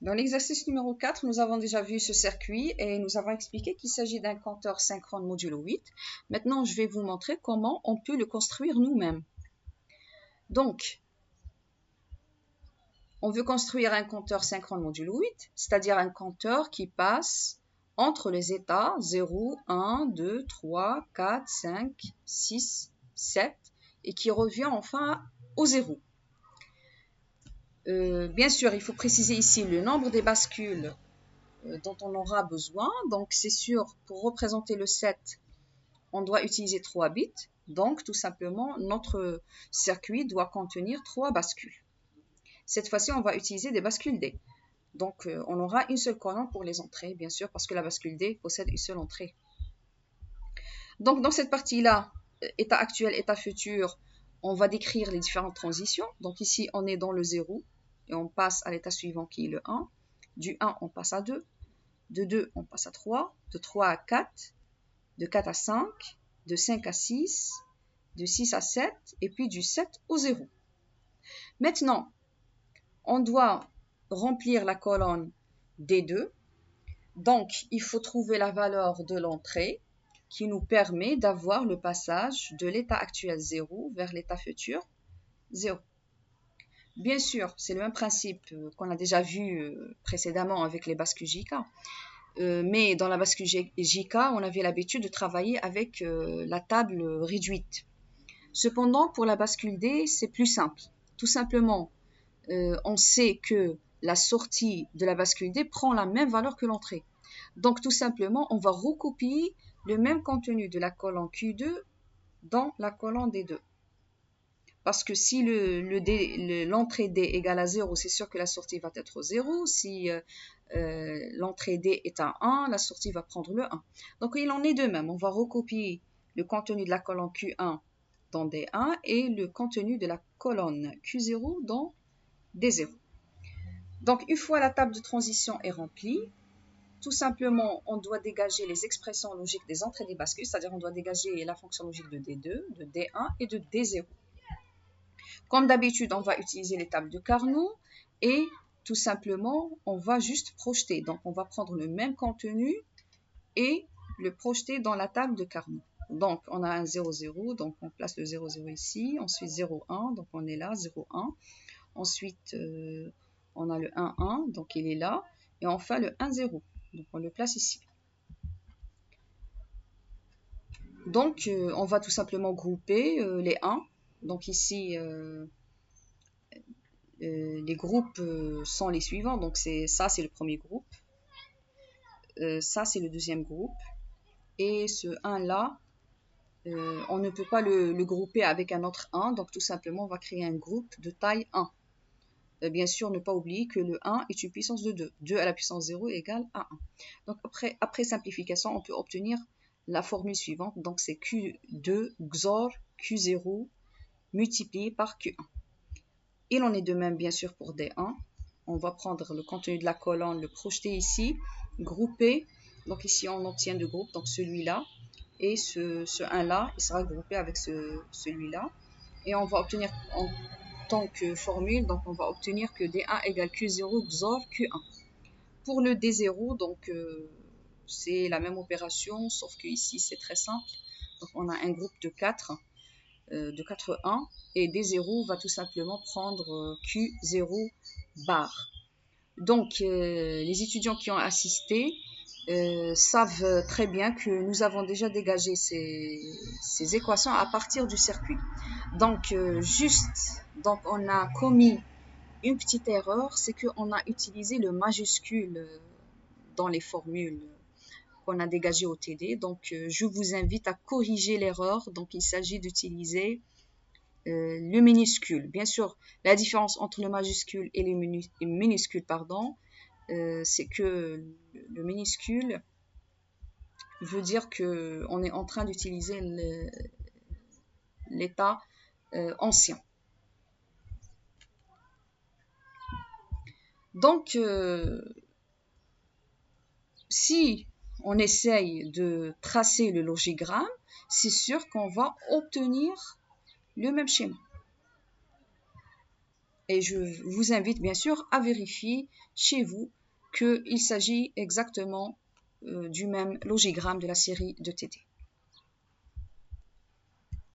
Dans l'exercice numéro 4, nous avons déjà vu ce circuit et nous avons expliqué qu'il s'agit d'un compteur synchrone modulo 8. Maintenant, je vais vous montrer comment on peut le construire nous-mêmes. Donc, on veut construire un compteur synchrone modulo 8, c'est-à-dire un compteur qui passe entre les états 0, 1, 2, 3, 4, 5, 6, 7 et qui revient enfin au 0. Bien sûr, il faut préciser ici le nombre des bascules dont on aura besoin. Donc, c'est sûr, pour représenter le 7, on doit utiliser 3 bits. Donc, tout simplement, notre circuit doit contenir 3 bascules. Cette fois-ci, on va utiliser des bascules D. Donc, on aura une seule colonne pour les entrées, bien sûr, parce que la bascule D possède une seule entrée. Donc, dans cette partie-là, état actuel, état futur, on va décrire les différentes transitions. Donc, ici, on est dans le 0 et on passe à l'état suivant qui est le 1. Du 1, on passe à 2. De 2, on passe à 3. De 3 à 4. De 4 à 5. De 5 à 6. De 6 à 7. Et puis du 7 au 0. Maintenant, on doit remplir la colonne D2. Donc, il faut trouver la valeur de l'entrée qui nous permet d'avoir le passage de l'état actuel 0 vers l'état futur 0. Bien sûr, c'est le même principe qu'on a déjà vu précédemment avec les bascules JK. Mais dans la bascule JK, on avait l'habitude de travailler avec la table réduite. Cependant, pour la bascule D, c'est plus simple. Tout simplement, on sait que la sortie de la bascule D prend la même valeur que l'entrée. Donc, tout simplement, on va recopier le même contenu de la colonne Q2 dans la colonne D2. Parce que si l'entrée D égale à 0, c'est sûr que la sortie va être 0. Si l'entrée D est à 1, la sortie va prendre le 1. Donc, il en est de même. On va recopier le contenu de la colonne Q1 dans D1 et le contenu de la colonne Q0 dans D0. Donc, une fois la table de transition est remplie, tout simplement, on doit dégager les expressions logiques des entrées des bascules, c'est-à-dire on doit dégager la fonction logique de D2, de D1 et de D0. Comme d'habitude, on va utiliser les tables de Carnot et tout simplement, on va juste projeter. Donc, on va prendre le même contenu et le projeter dans la table de Carnot. Donc, on a un 0, 0, donc on place le 0, 0 ici. Ensuite, 0, 1, donc on est là, 0, 1. Ensuite, on a le 1, 1, donc il est là. Et enfin, le 1, 0, donc on le place ici. Donc, on va tout simplement grouper les 1. Donc ici, les groupes sont les suivants. Donc ça, c'est le premier groupe. Ça, c'est le deuxième groupe. Et ce 1-là, on ne peut pas le grouper avec un autre 1. Donc tout simplement, on va créer un groupe de taille 1. Bien sûr, ne pas oublier que le 1 est une puissance de 2. 2 à la puissance 0 égale à 1. Donc après simplification, on peut obtenir la formule suivante. Donc c'est Q2 XOR Q0 multiplié par Q1. Il en est de même, bien sûr, pour D1. On va prendre le contenu de la colonne, le projeter ici, grouper. Donc ici, on obtient deux groupes, donc celui-là et ce 1-là, il sera groupé avec celui-là. Et on va obtenir en tant que formule, donc on va obtenir que D1 égale Q0 XOR Q1. Pour le D0, donc c'est la même opération, sauf que ici c'est très simple. Donc on a un groupe de 4 1 et D0 va tout simplement prendre Q0 bar. Donc les étudiants qui ont assisté savent très bien que nous avons déjà dégagé ces équations à partir du circuit. Donc donc on a commis une petite erreur, c'est qu'on a utilisé le majuscule dans les formules qu'on a dégagées au TD. Donc je vous invite à corriger l'erreur. Donc il s'agit d'utiliser le minuscule. Bien sûr, la différence entre le majuscule et les minuscules, c'est que le minuscule veut dire qu'on est en train d'utiliser l'état ancien. Donc, si on essaye de tracer le logigramme, c'est sûr qu'on va obtenir le même schéma. Et je vous invite bien sûr à vérifier chez vous qu'il s'agit exactement du même logigramme de la série de TT.